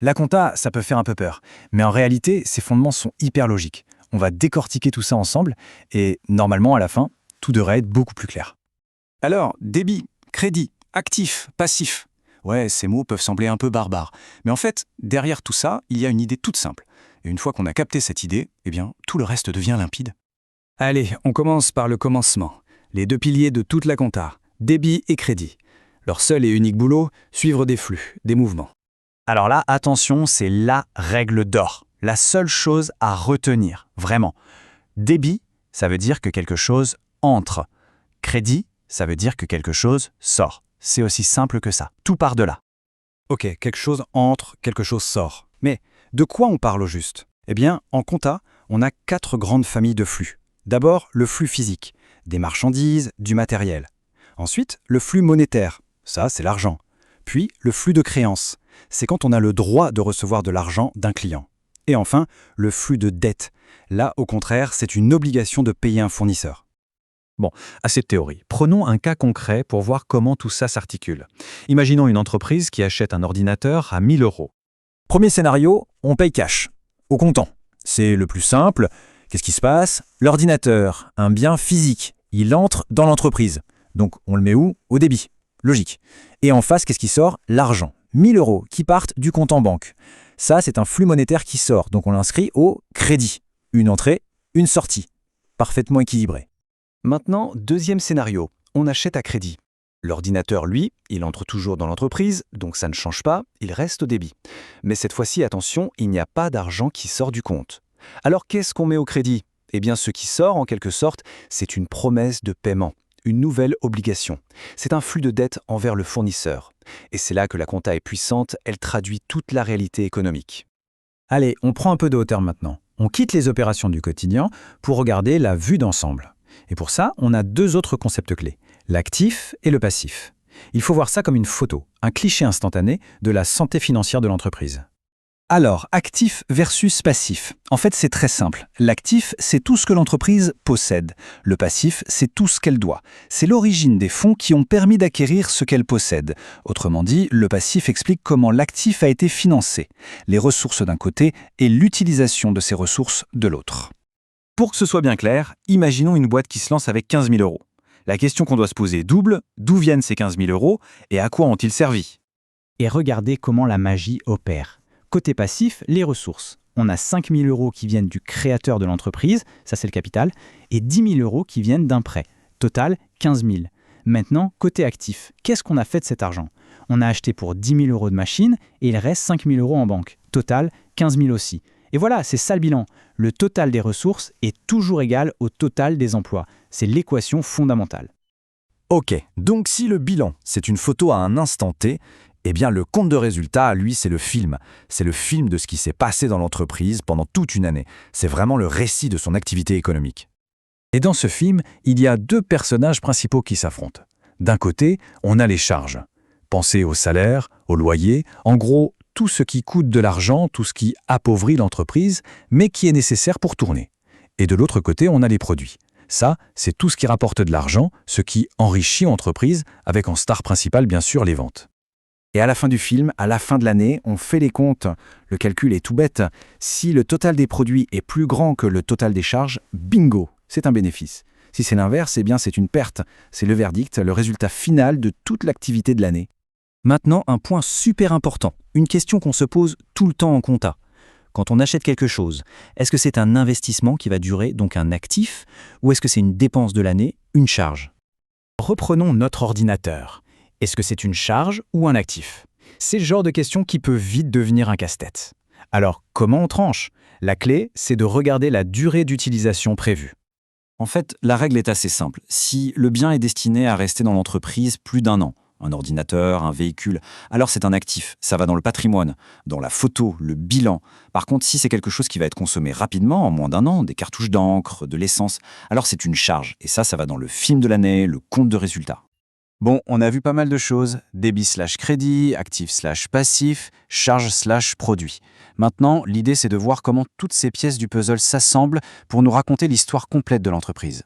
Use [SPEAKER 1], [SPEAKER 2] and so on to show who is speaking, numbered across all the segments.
[SPEAKER 1] La compta, ça peut faire un peu peur, mais en réalité, ses fondements sont hyper logiques. On va décortiquer tout ça ensemble, et normalement, à la fin, tout devrait être beaucoup plus clair.
[SPEAKER 2] Alors, débit, crédit, actif, passif. Ouais, ces mots peuvent sembler un peu barbares. Mais en fait, derrière tout ça, il y a une idée toute simple. Et une fois qu'on a capté cette idée, eh bien, tout le reste devient limpide.
[SPEAKER 1] Allez, on commence par le commencement. Les deux piliers de toute la compta, débit et crédit. Leur seul et unique boulot, suivre des flux, des mouvements.
[SPEAKER 3] Alors là, attention, c'est la règle d'or. La seule chose à retenir, vraiment. Débit, ça veut dire que quelque chose entre. Crédit, ça veut dire que quelque chose sort. C'est aussi simple que ça. Tout part de là.
[SPEAKER 1] Ok, quelque chose entre, quelque chose sort. Mais de quoi on parle au juste? Eh bien, en compta, on a 4 grandes familles de flux. D'abord, le flux physique, des marchandises, du matériel. Ensuite, le flux monétaire, ça c'est l'argent. Puis, le flux de créances, c'est quand on a le droit de recevoir de l'argent d'un client. Et enfin, le flux de dette. Là, au contraire, c'est une obligation de payer un fournisseur.
[SPEAKER 4] Bon, assez de théorie. Prenons un cas concret pour voir comment tout ça s'articule. Imaginons une entreprise qui achète un ordinateur à 1 000 €.
[SPEAKER 1] Premier scénario, on paye cash, au comptant. C'est le plus simple. Qu'est-ce qui se passe? L'ordinateur, un bien physique, il entre dans l'entreprise. Donc on le met où? Au débit. Logique. Et en face, qu'est-ce qui sort? L'argent. 1 000 € qui partent du compte en banque. Ça, c'est un flux monétaire qui sort, donc on l'inscrit au crédit. Une entrée, une sortie. Parfaitement équilibré. Maintenant, deuxième scénario, on achète à crédit. L'ordinateur, lui, il entre toujours dans l'entreprise, donc ça ne change pas, il reste au débit. Mais cette fois-ci, attention, il n'y a pas d'argent qui sort du compte. Alors qu'est-ce qu'on met au crédit? Eh bien, ce qui sort, en quelque sorte, c'est une promesse de paiement, une nouvelle obligation. C'est un flux de dette envers le fournisseur. Et c'est là que la compta est puissante, elle traduit toute la réalité économique. Allez, on prend un peu de hauteur maintenant. On quitte les opérations du quotidien pour regarder la vue d'ensemble. Et pour ça, on a 2 autres concepts clés, l'actif et le passif. Il faut voir ça comme une photo, un cliché instantané de la santé financière de l'entreprise. Alors, actif versus passif. En fait, c'est très simple. L'actif, c'est tout ce que l'entreprise possède. Le passif, c'est tout ce qu'elle doit. C'est l'origine des fonds qui ont permis d'acquérir ce qu'elle possède. Autrement dit, le passif explique comment l'actif a été financé, les ressources d'un côté et l'utilisation de ces ressources de l'autre. Pour que ce soit bien clair, imaginons une boîte qui se lance avec 15 000 €. La question qu'on doit se poser double, d'où viennent ces 15 000 € et à quoi ont-ils servi?
[SPEAKER 5] Et regardez comment la magie opère. Côté passif, les ressources. On a 5 000 € qui viennent du créateur de l'entreprise, ça c'est le capital, et 10 000 € qui viennent d'un prêt. Total, 15 000. Maintenant, côté actif, qu'est-ce qu'on a fait de cet argent? On a acheté pour 10 000 € de machines et il reste 5 000 € en banque. Total, 15 000 aussi. Et voilà, c'est ça le bilan. Le total des ressources est toujours égal au total des emplois. C'est l'équation fondamentale.
[SPEAKER 1] Ok, donc si le bilan, c'est une photo à un instant T, eh bien le compte de résultat, lui, c'est le film. C'est le film de ce qui s'est passé dans l'entreprise pendant toute une année. C'est vraiment le récit de son activité économique. Et dans ce film, il y a 2 personnages principaux qui s'affrontent. D'un côté, on a les charges. Pensez au salaire, au loyer, en gros, tout ce qui coûte de l'argent, tout ce qui appauvrit l'entreprise, mais qui est nécessaire pour tourner. Et de l'autre côté, on a les produits. Ça, c'est tout ce qui rapporte de l'argent, ce qui enrichit l'entreprise, avec en star principale, bien sûr, les ventes. Et à la fin du film, à la fin de l'année, on fait les comptes. Le calcul est tout bête. Si le total des produits est plus grand que le total des charges, bingo, c'est un bénéfice. Si c'est l'inverse, eh bien c'est une perte. C'est le verdict, le résultat final de toute l'activité de l'année. Maintenant, un point super important, une question qu'on se pose tout le temps en compta. Quand on achète quelque chose, est-ce que c'est un investissement qui va durer, donc un actif, ou est-ce que c'est une dépense de l'année, une charge? Reprenons notre ordinateur. Est-ce que c'est une charge ou un actif? C'est le genre de question qui peut vite devenir un casse-tête. Alors, comment on tranche? La clé, c'est de regarder la durée d'utilisation prévue.
[SPEAKER 2] En fait, la règle est assez simple. Si le bien est destiné à rester dans l'entreprise plus d'1 an, un ordinateur, un véhicule, alors c'est un actif, ça va dans le patrimoine, dans la photo, le bilan. Par contre, si c'est quelque chose qui va être consommé rapidement, en moins d'1 an, des cartouches d'encre, de l'essence, alors c'est une charge. Et ça va dans le film de l'année, le compte de résultat. Bon, on a vu pas mal de choses, débit/crédit, actif/passif, charge/produit. Maintenant, l'idée c'est de voir comment toutes ces pièces du puzzle s'assemblent pour nous raconter l'histoire complète de l'entreprise.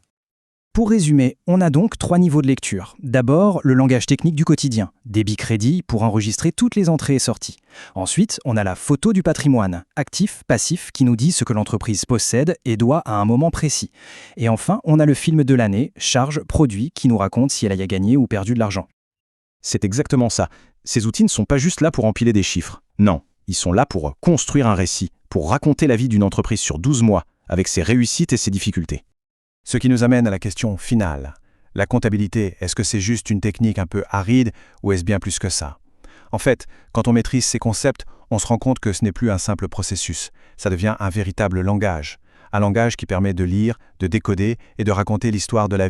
[SPEAKER 6] Pour résumer, on a donc 3 niveaux de lecture. D'abord, le langage technique du quotidien, débit-crédit pour enregistrer toutes les entrées et sorties. Ensuite, on a la photo du patrimoine, actif, passif, qui nous dit ce que l'entreprise possède et doit à un moment précis. Et enfin, on a le film de l'année, charge, produit, qui nous raconte si elle a gagné ou perdu de l'argent.
[SPEAKER 3] C'est exactement ça. Ces outils ne sont pas juste là pour empiler des chiffres. Non, ils sont là pour construire un récit, pour raconter la vie d'une entreprise sur 12 mois, avec ses réussites et ses difficultés.
[SPEAKER 1] Ce qui nous amène à la question finale. La comptabilité, est-ce que c'est juste une technique un peu aride ou est-ce bien plus que ça? En fait, quand on maîtrise ces concepts, on se rend compte que ce n'est plus un simple processus. Ça devient un véritable langage. Un langage qui permet de lire, de décoder et de raconter l'histoire de la vie